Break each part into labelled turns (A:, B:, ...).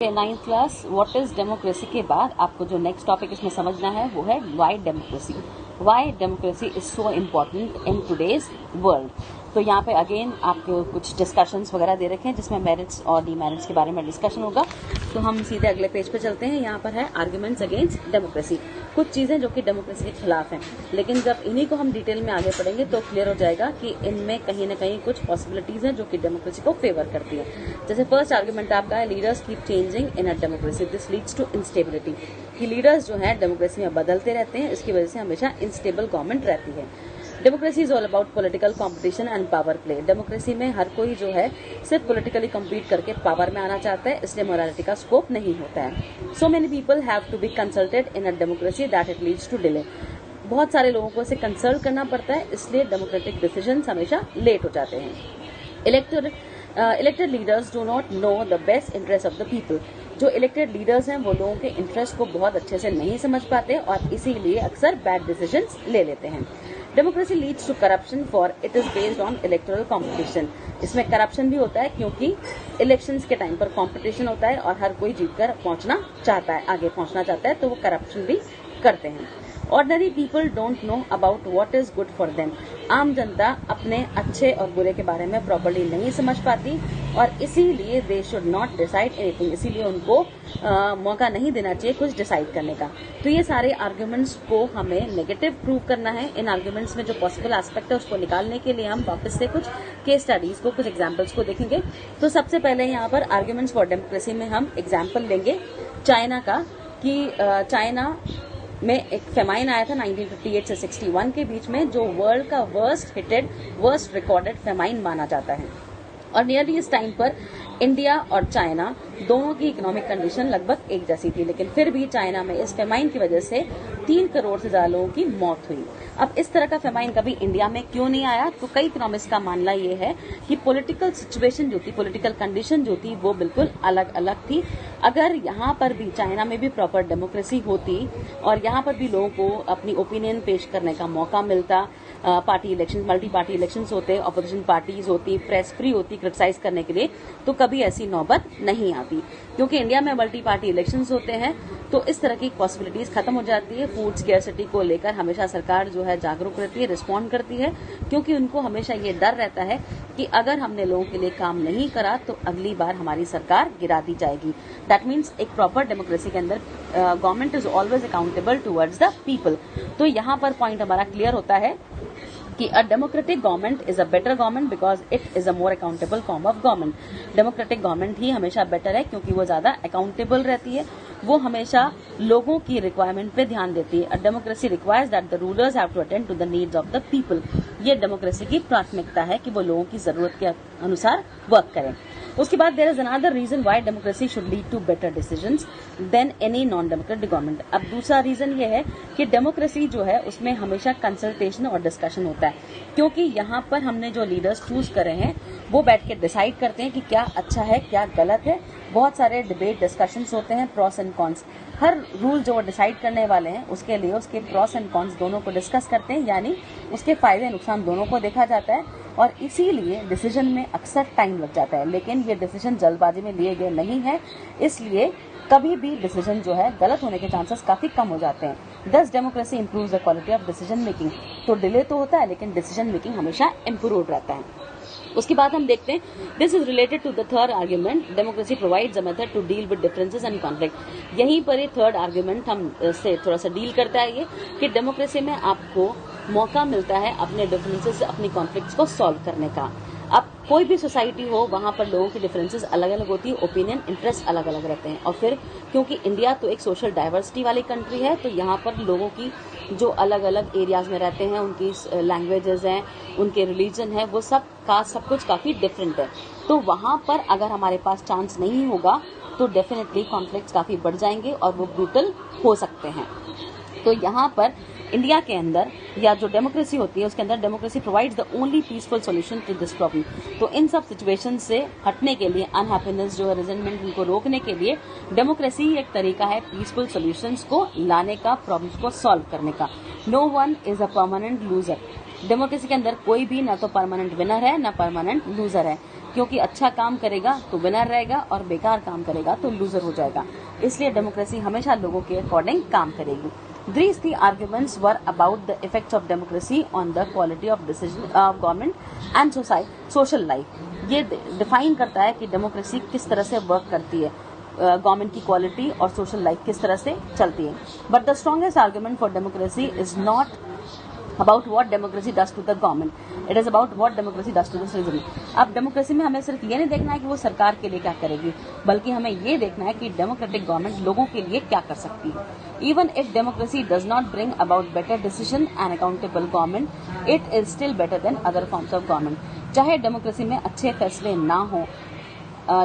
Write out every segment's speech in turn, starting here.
A: Ninth class what is democracy के बाद आपको जो नेक्स्ट टॉपिक इसमें समझना है वो है why democracy. Why democracy is so important in today's world. तो यहाँ पे अगेन आपको कुछ डिस्कशंस वगैरह दे रखे हैं जिसमें मेरिट्स और डीमेरिट्स के बारे में डिस्कशन होगा। तो हम सीधे अगले पेज पे चलते हैं। यहाँ पर है आर्ग्यूमेंट्स अगेंस्ट डेमोक्रेसी, कुछ चीजें जो कि डेमोक्रेसी के खिलाफ हैं। लेकिन जब इन्हीं को हम डिटेल में आगे पढ़ेंगे तो क्लियर हो जाएगा कि इनमें कहीं ना कहीं कुछ पॉसिबिलिटीज हैं जो कि डेमोक्रेसी को फेवर करती है। जैसे फर्स्ट आर्ग्यूमेंट आपका है leaders keep changing in a democracy, this leads to instability, कि लीडर्स जो है डेमोक्रेसी में बदलते रहते हैं, इसकी वजह से हमेशा इंस्टेबल गवर्नमेंट रहती है। Democracy is all about political competition and power play. Democracy में हर कोई जो है सिर्फ पॉलिटिकली कम्पीट करके पावर में आना चाहता है, इसलिए मोरालिटी का स्कोप नहीं होता है। So many people have to be consulted in a democracy that it leads to delay. बहुत सारे लोगों को इसे कंसल्ट करना पड़ता है, इसलिए डेमोक्रेटिक डिसीजन हमेशा लेट हो जाते हैं। Elected leaders do not know the best interest of the people. जो इलेक्टेड लीडर्स हैं वो लोगों के इंटरेस्ट को बहुत अच्छे से नहीं समझ पाते और इसीलिए अक्सर बैड डिसीजंस ले लेते हैं। Democracy leads to corruption for it is based on electoral competition. इसमें करप्शन भी होता है क्योंकि इलेक्शंस के टाइम पर कॉम्पिटिशन होता है और हर कोई जीतकर पहुंचना चाहता है, आगे पहुंचना चाहता है, तो वो करप्शन भी करते हैं। Ordinary people don't know about what is good for them. आम जनता अपने अच्छे और बुरे के बारे में प्रॉपर्ली नहीं समझ पाती और इसीलिए they should not decide anything, इसीलिए उनको मौका नहीं देना चाहिए कुछ डिसाइड करने का। तो ये सारे आर्ग्यूमेंट्स को हमें नेगेटिव प्रूव करना है। इन आर्ग्यूमेंट्स में जो पॉसिबल एस्पेक्ट है उसको निकालने के लिए हम वापस से कुछ केस स्टडीज को, कुछ एग्जाम्पल्स को देखेंगे। तो सबसे पहले यहाँ पर आर्ग्यूमेंट्स फॉर डेमोक्रेसी में हम एग्जाम्पल लेंगे चाइना का, कि चाइना में एक फेमाइन आया था 1958 से 61 के बीच में, जो वर्ल्ड का वर्स्ट रिकॉर्डेड फेमाइन माना जाता है। और नियरली इस टाइम पर इंडिया और चाइना दोनों की इकोनॉमिक कंडीशन लगभग एक जैसी थी, लेकिन फिर भी चाइना में इस फेमाइन की वजह से 3 करोड़ से ज्यादा लोगों की मौत हुई। अब इस तरह का फेमाइन कभी इंडिया में क्यों नहीं आया? तो कई इकोनॉमिस्ट का मानना ये है कि पॉलिटिकल सिचुएशन जो थी, पॉलिटिकल कंडीशन जो थी, वो बिल्कुल अलग अलग थी। अगर यहाँ पर भी चाइना में भी प्रॉपर डेमोक्रेसी होती और यहाँ पर भी लोगों को अपनी ओपिनियन पेश करने का मौका मिलता, party election, multi party elections होते, ऑपोजिशन पार्टीज होती, प्रेस फ्री होती क्रिटिसाइज करने के लिए, तो कभी ऐसी नौबत नहीं आती। क्योंकि इंडिया में मल्टी पार्टी इलेक्शंस होते हैं तो इस तरह की पॉसिबिलिटीज खत्म हो जाती है। फूड स्केर्सिटी को लेकर हमेशा सरकार जो है जागरूक रहती है, रिस्पॉन्ड करती है, क्योंकि उनको हमेशा ये डर रहता है कि अगर हमने लोगों के लिए काम नहीं करा तो अगली बार हमारी सरकार गिरा दी जाएगी। दैट मीन्स एक प्रॉपर डेमोक्रेसी के अंदर government is always accountable towards the people. तो यहाँ पर पॉइंट हमारा क्लियर होता है कि a democratic government is a better government because it is a more accountable form of government. Democratic government ही हमेशा बेटर है क्योंकि वो ज्यादा अकाउंटेबल रहती है, वो हमेशा लोगों की रिक्वायरमेंट पे ध्यान देती है। A democracy requires that the rulers have to attend to the needs of the people. ये डेमोक्रेसी की प्राथमिकता है कि वो लोगों की जरूरत के अनुसार वर्क करें। उसके बाद there is another reason why democracy should lead to better decisions than any non democratic government. अब दूसरा रीजन ये है कि डेमोक्रेसी जो है उसमें हमेशा कंसल्टेशन और डिस्कशन होता है, क्योंकि यहाँ पर हमने जो लीडर्स चूज करे हैं वो बैठ के डिसाइड करते हैं कि क्या अच्छा है, क्या गलत है। बहुत सारे डिबेट डिस्कशंस होते हैं, pros and cons. Her rule जो डिसाइड करने वाले हैं उसके लिए उसके प्रॉस एंड कॉन्स दोनों को डिस्कस करते हैं, यानी उसके फायदे नुकसान दोनों को देखा जाता है और इसीलिए डिसीजन में अक्सर टाइम लग जाता है। लेकिन ये डिसीजन जल्दबाजी में लिए गए नहीं है, इसलिए कभी भी डिसीजन जो है गलत होने के चांसेस काफी कम हो जाते हैं। दस democracy improves the quality of decision making. तो डिले तो होता है लेकिन डिसीजन मेकिंग हमेशा इंप्रूव रहता है। उसके बाद हम देखते हैं this is related to the third argument, democracy provides a method to deal with differences and conflict. यहीं पर ये थर्ड आर्ग्यूमेंट हम से थोड़ा सा डील करता है, ये कि डेमोक्रेसी में आपको मौका मिलता है अपने डिफरेंसेस, अपनी कॉन्फ्लिक्ट्स को सॉल्व करने का। अब कोई भी सोसाइटी हो वहां पर लोगों की डिफरेंसेस अलग अलग होती है, ओपिनियन, इंटरेस्ट अलग अलग रहते हैं। और फिर क्योंकि इंडिया तो एक सोशल डाइवर्सिटी वाली कंट्री है, तो यहाँ पर लोगों की जो अलग अलग एरियाज में रहते हैं, उनकी लैंग्वेजेस हैं, उनके रिलीजन है, वो सब कुछ काफी डिफरेंट है। तो वहां पर अगर हमारे पास चांस नहीं होगा तो डेफिनेटली कॉन्फ्लिक्ट्स काफी बढ़ जाएंगे और वो ब्रूटल हो सकते हैं। तो यहाँ पर इंडिया के अंदर या जो डेमोक्रेसी होती है उसके अंदर democracy provides the only peaceful solution to this problem. तो इन सब सिचुएशन से हटने के लिए, अनहैप्पीनेस जो है, रिजेंटमेंट, इनको रोकने के लिए डेमोक्रेसी एक तरीका है पीसफुल सॉल्यूशंस को लाने का, प्रॉब्लम्स को सॉल्व करने का। No one is a permanent loser. Democracy के अंदर कोई भी ना तो परमानेंट विनर है ना परमानेंट लूजर है, क्योंकि अच्छा काम करेगा तो विनर रहेगा और बेकार काम करेगा तो लूजर हो जाएगा। इसलिए डेमोक्रेसी हमेशा लोगों के अकॉर्डिंग काम करेगी। These three arguments were about the effects of democracy on the quality of decision of government and social life. ये डिफाइन करता है कि डेमोक्रेसी किस तरह से वर्क करती है, गवर्नमेंट की क्वालिटी और सोशल लाइफ किस तरह से चलती है। But the strongest argument for democracy is not about what democracy does to the government, it is about what democracy does to the citizen। अब डेमोक्रेसी में हमें सिर्फ ये नहीं देखना है कि वो सरकार के लिए क्या करेगी, बल्कि हमें ये देखना है कि डेमोक्रेटिक गवर्नमेंट लोगों के लिए क्या कर सकती है। Even if democracy does not bring about better decision and accountable government, it is still better than other forms of government. चाहे डेमोक्रेसी में अच्छे फैसले ना हो,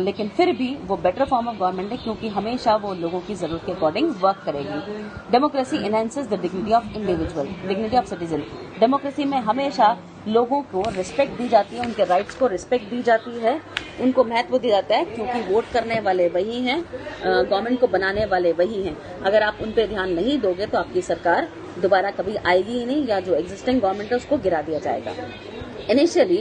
A: लेकिन फिर भी वो बेटर फॉर्म ऑफ गवर्नमेंट है, क्योंकि हमेशा वो लोगों की जरूरत के अकॉर्डिंग वर्क करेगी। Democracy enhances the dignity of individual, dignity of citizen. Democracy में हमेशा लोगों को रिस्पेक्ट दी जाती है, उनके राइट्स को रिस्पेक्ट दी जाती है, उनको महत्व दिया जाता है, क्योंकि वोट करने वाले वही हैं, गवर्नमेंट को बनाने वाले वही हैं। अगर आप उन पर ध्यान नहीं दोगे तो आपकी सरकार दोबारा कभी आएगी ही नहीं, या जो एग्जिस्टिंग गवर्नमेंट है उसको गिरा दिया जाएगा। Initially,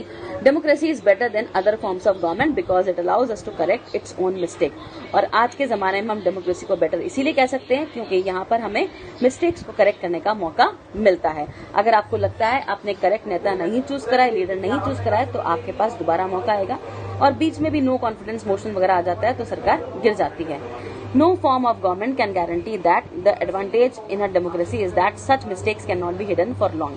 A: democracy is better than other forms of government because it allows us to correct its own mistake। और आज के जमाने में हम डेमोक्रेसी को बेटर इसीलिए कह सकते हैं क्योंकि यहाँ पर हमें मिस्टेक्स को करेक्ट करने का मौका मिलता है। अगर आपको लगता है आपने करेक्ट नेता नहीं चूज करा है, लीडर नहीं चूज करा है, तो आपके पास दोबारा मौका आएगा। और बीच में भी नो कॉन्फिडेंस मोशन वगैरह आ जाता है तो सरकार गिर जाती है। No form of government can guarantee that the advantage in a democracy is that such mistakes cannot be hidden for long।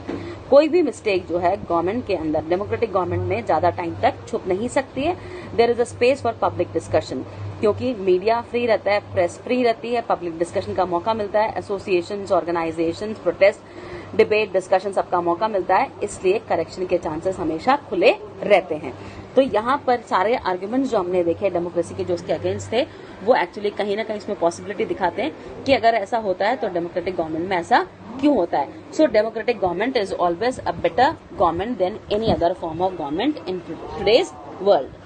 A: कोई भी मिस्टेक जो है गवर्नमेंट के अंदर, डेमोक्रेटिक गवर्नमेंट में ज्यादा टाइम तक छुप नहीं सकती है। There is a space for public discussion, क्योंकि मीडिया फ्री रहता है, प्रेस फ्री रहती है, पब्लिक डिस्कशन का मौका मिलता है, associations, organisations, protest, debate, discussion सबका मौका मिलता है, इसलिए करेक्शन के चांसेस हमेशा खुले रहते हैं। तो यहाँ पर सारे आर्ग्यूमेंट्स जो हमने देखे डेमोक्रेसी के जो उसके अगेंस्ट थे, वो एक्चुअली कहीं ना कहीं इसमें पॉसिबिलिटी दिखाते हैं कि अगर ऐसा होता है तो डेमोक्रेटिक गवर्नमेंट में ऐसा क्यों होता है। So democratic government is always a better government than any other form of government in today's world.